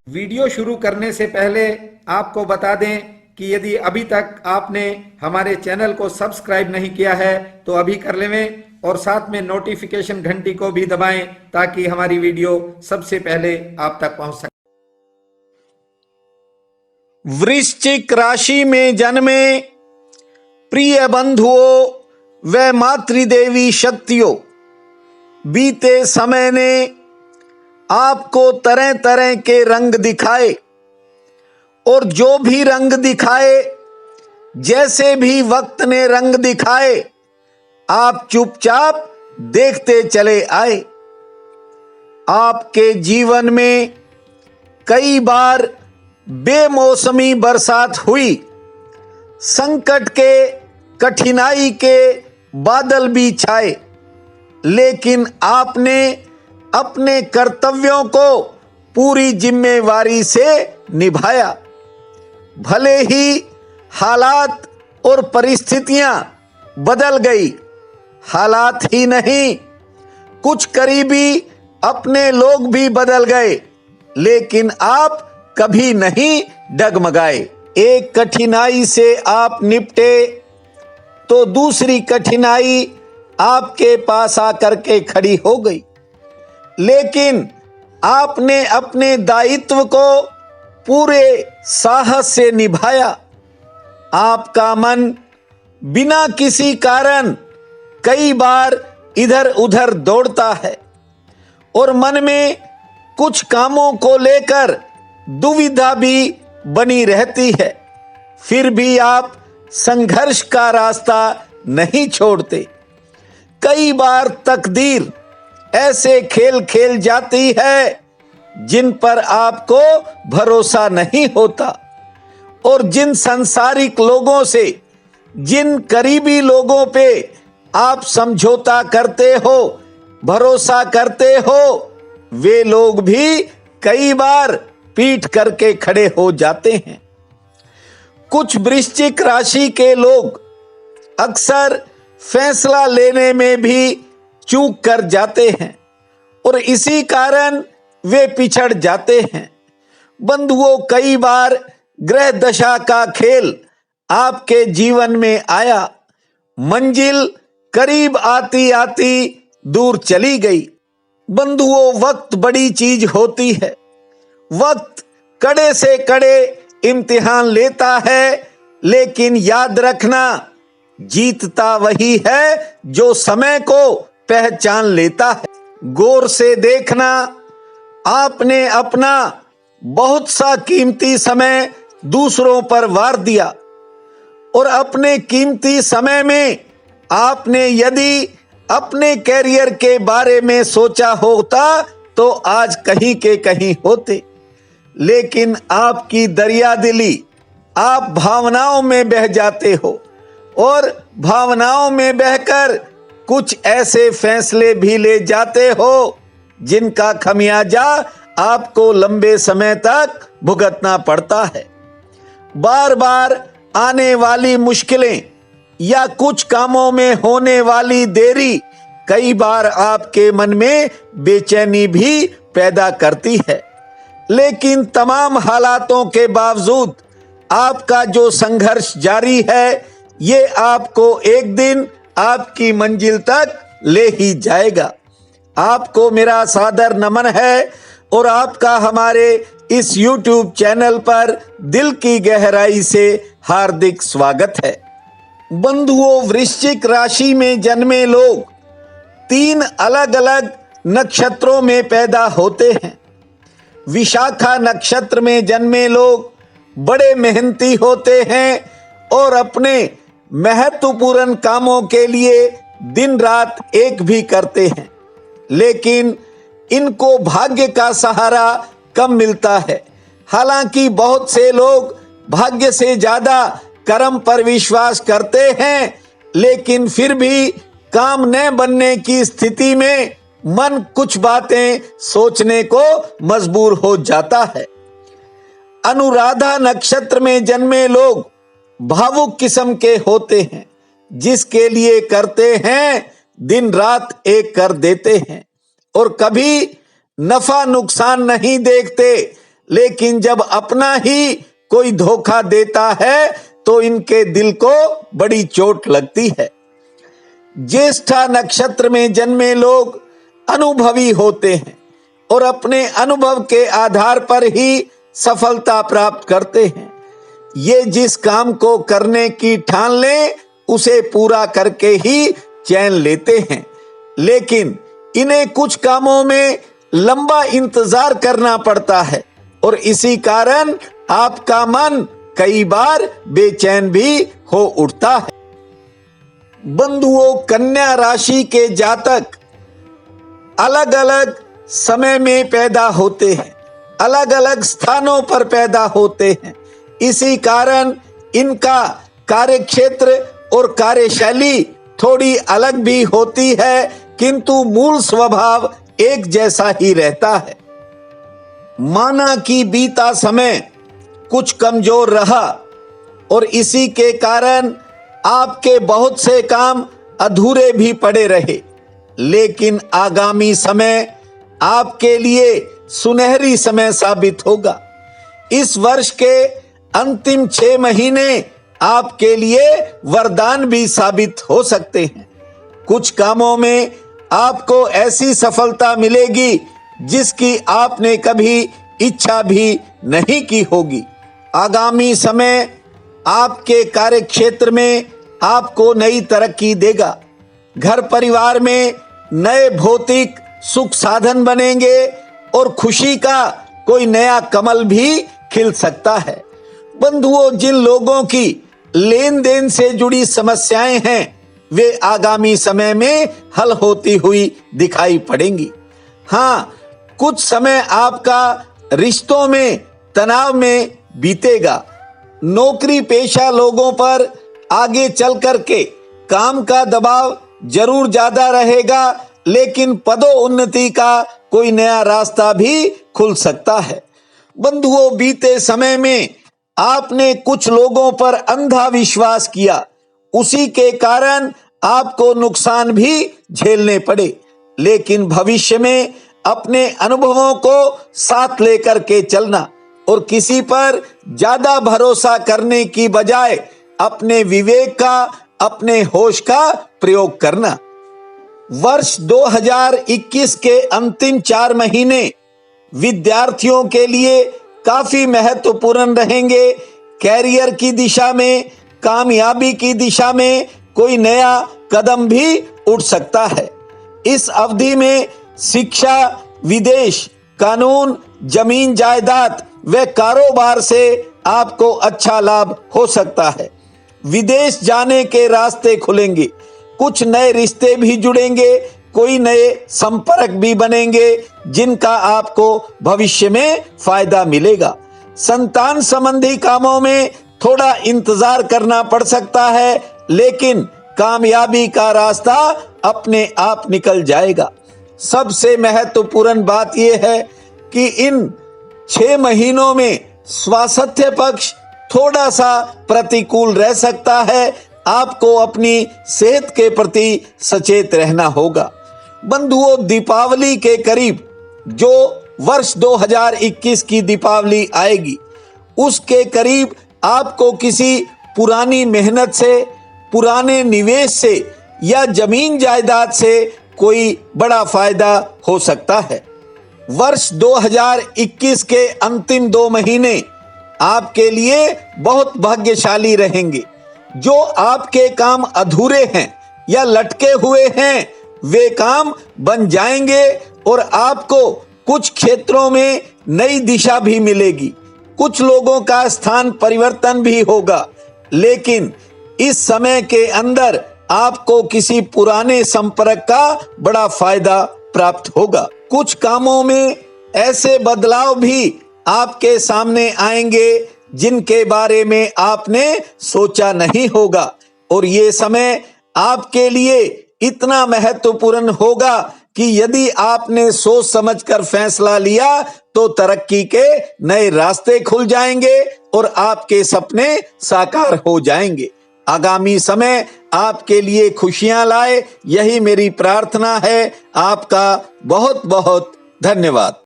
Video शुरू करने से पहले आपको बता दें कि यदि अभी तक आपने हमारे चैनल को सब्सक्राइब नहीं किया है तो अभी कर लें और साथ में नोटिफिकेशन घंटी को भी दबाएं ताकि हमारी वीडियो सबसे पहले आप तक पहुंच सके। वृश्चिक राशि में जन्मे प्रिय बंधुओं व मातृदेवी शक्तियों, बीते समय ने आपको तरह तरह के रंग दिखाए और जो भी रंग दिखाए, जैसे भी वक्त ने रंग दिखाए, आप चुपचाप देखते चले आए। आपके जीवन में कई बार बेमौसमी बरसात हुई, संकट के, कठिनाई के बादल भी छाए, लेकिन आपने अपने कर्तव्यों को पूरी जिम्मेवारी से निभाया। भले ही हालात और परिस्थितियां बदल गई, हालात ही नहीं, कुछ करीबी अपने लोग भी बदल गए, लेकिन आप कभी नहीं डगमगाए। एक कठिनाई से आप निपटे तो दूसरी कठिनाई आपके पास आकर के खड़ी हो गई, लेकिन आपने अपने दायित्व को पूरे साहस से निभाया। आपका मन बिना किसी कारण कई बार इधर उधर दौड़ता है और मन में कुछ कामों को लेकर दुविधा भी बनी रहती है, फिर भी आप संघर्ष का रास्ता नहीं छोड़ते। कई बार तकदीर ऐसे खेल खेल जाती है जिन पर आपको भरोसा नहीं होता और जिन सांसारिक लोगों से, जिन करीबी लोगों पे आप समझौता करते हो, भरोसा करते हो, वे लोग भी कई बार पीठ करके खड़े हो जाते हैं। कुछ वृश्चिक राशि के लोग अक्सर फैसला लेने में भी चूक कर जाते हैं और इसी कारण वे पिछड़ जाते हैं। बंधुओं, कई बार ग्रह दशा का खेल आपके जीवन में आया, मंजिल करीब आती आती दूर चली गई। बंधुओं, वक्त बड़ी चीज होती है, वक्त कड़े से कड़े इम्तिहान लेता है, लेकिन याद रखना, जीतता वही है जो समय को पहचान लेता है। गौर से देखना, आपने अपना बहुत सा कीमती समय दूसरों पर वार दिया और अपने कीमती समय में आपने यदि अपने कैरियर के बारे में सोचा होता तो आज कहीं के कहीं होते, लेकिन आपकी दरिया दिली, आप भावनाओं में बह जाते हो और भावनाओं में बहकर कुछ ऐसे फैसले भी ले जाते हो जिनका खमियाजा आपको लंबे समय तक भुगतना पड़ता है। बार बार आने वाली मुश्किलें या कुछ कामों में होने वाली देरी कई बार आपके मन में बेचैनी भी पैदा करती है, लेकिन तमाम हालातों के बावजूद आपका जो संघर्ष जारी है, ये आपको एक दिन आपकी मंजिल तक ले ही जाएगा। आपको मेरा सादर नमन है और आपका हमारे इस YouTube चैनल पर दिल की गहराई से हार्दिक स्वागत है। बंधुओं, वृश्चिक राशि में जन्मे लोग 3 अलग अलग नक्षत्रों में पैदा होते हैं। विशाखा नक्षत्र में जन्मे लोग बड़े मेहनती होते हैं और अपने महत्वपूर्ण कामों के लिए दिन रात एक भी करते हैं, लेकिन इनको भाग्य का सहारा कम मिलता है। हालांकि बहुत से लोग भाग्य से ज्यादा कर्म पर विश्वास करते हैं, लेकिन फिर भी काम न बनने की स्थिति में मन कुछ बातें सोचने को मजबूर हो जाता है। अनुराधा नक्षत्र में जन्मे लोग भावुक किस्म के होते हैं, जिसके लिए करते हैं दिन रात एक कर देते हैं और कभी नफा नुकसान नहीं देखते, लेकिन जब अपना ही कोई धोखा देता है तो इनके दिल को बड़ी चोट लगती है। ज्येष्ठा नक्षत्र में जन्मे लोग अनुभवी होते हैं और अपने अनुभव के आधार पर ही सफलता प्राप्त करते हैं। ये जिस काम को करने की ठान लें उसे पूरा करके ही चैन लेते हैं, लेकिन इन्हें कुछ कामों में लंबा इंतजार करना पड़ता है और इसी कारण आपका मन कई बार बेचैन भी हो उठता है। बंधुओं, कन्या राशि के जातक अलग अलग समय में पैदा होते हैं, अलग अलग स्थानों पर पैदा होते हैं। इसी कारण इनका कार्यक्षेत्र और कार्यशैली थोड़ी अलग भी होती है, किंतु मूल स्वभाव एक जैसा ही रहता है। माना कि बीता समय कुछ कमजोर रहा और इसी के कारण आपके बहुत से काम अधूरे भी पड़े रहे, लेकिन आगामी समय आपके लिए सुनहरी समय साबित होगा। इस वर्ष के अंतिम 6 महीने आपके लिए वरदान भी साबित हो सकते हैं। कुछ कामों में आपको ऐसी सफलता मिलेगी जिसकी आपने कभी इच्छा भी नहीं की होगी। आगामी समय आपके कार्यक्षेत्र में आपको नई तरक्की देगा। घर परिवार में नए भौतिक सुख साधन बनेंगे और खुशी का कोई नया कमल भी खिल सकता है। बंधुओं, जिन लोगों की लेन देन से जुड़ी समस्याएं हैं वे आगामी समय में हल होती हुई दिखाई पड़ेंगी। हाँ, कुछ समय आपका रिश्तों में तनाव में बीतेगा। नौकरी पेशा लोगों पर आगे चल करके काम का दबाव जरूर ज्यादा रहेगा, लेकिन पदोन्नति का कोई नया रास्ता भी खुल सकता है। बंधुओं, बीते समय में आपने कुछ लोगों पर अंधा विश्वास किया, उसी के कारण आपको नुकसान भी झेलने पड़े, लेकिन भविष्य में अपने अनुभवों को साथ लेकर के चलना और किसी पर ज्यादा भरोसा करने की बजाय अपने विवेक का, अपने होश का प्रयोग करना। वर्ष 2021 के अंतिम 4 महीने विद्यार्थियों के लिए काफी महत्वपूर्ण रहेंगे। कैरियर की दिशा में, कामयाबी की दिशा में कोई नया कदम भी उठ सकता है। इस अवधि में शिक्षा, विदेश, कानून, जमीन जायदाद व कारोबार से आपको अच्छा लाभ हो सकता है। विदेश जाने के रास्ते खुलेंगे, कुछ नए रिश्ते भी जुड़ेंगे, कोई नए संपर्क भी बनेंगे जिनका आपको भविष्य में फायदा मिलेगा। संतान संबंधी कामों में थोड़ा इंतजार करना पड़ सकता है, लेकिन कामयाबी का रास्ता अपने आप निकल जाएगा। सबसे महत्वपूर्ण बात यह है कि इन 6 महीनों में स्वास्थ्य पक्ष थोड़ा सा प्रतिकूल रह सकता है। आपको अपनी सेहत के प्रति सचेत रहना होगा। बंधुओं, दीपावली के करीब जो वर्ष 2021 की दीपावली आएगी, उसके करीब आपको किसी पुरानी मेहनत से, पुराने निवेश से या जमीन जायदाद से कोई बड़ा फायदा हो सकता है। वर्ष 2021 के अंतिम 2 महीने आपके लिए बहुत भाग्यशाली रहेंगे। जो आपके काम अधूरे हैं या लटके हुए हैं वे काम बन जाएंगे और आपको कुछ क्षेत्रों में नई दिशा भी मिलेगी। कुछ लोगों का स्थान परिवर्तन भी होगा, लेकिन इस समय के अंदर आपको किसी पुराने संपर्क का बड़ा फायदा प्राप्त होगा। कुछ कामों में ऐसे बदलाव भी आपके सामने आएंगे जिनके बारे में आपने सोचा नहीं होगा, और ये समय आपके लिए इतना महत्वपूर्ण होगा कि यदि आपने सोच समझकर फैसला लिया तो तरक्की के नए रास्ते खुल जाएंगे और आपके सपने साकार हो जाएंगे। आगामी समय आपके लिए खुशियां लाए, यही मेरी प्रार्थना है। आपका बहुत बहुत धन्यवाद।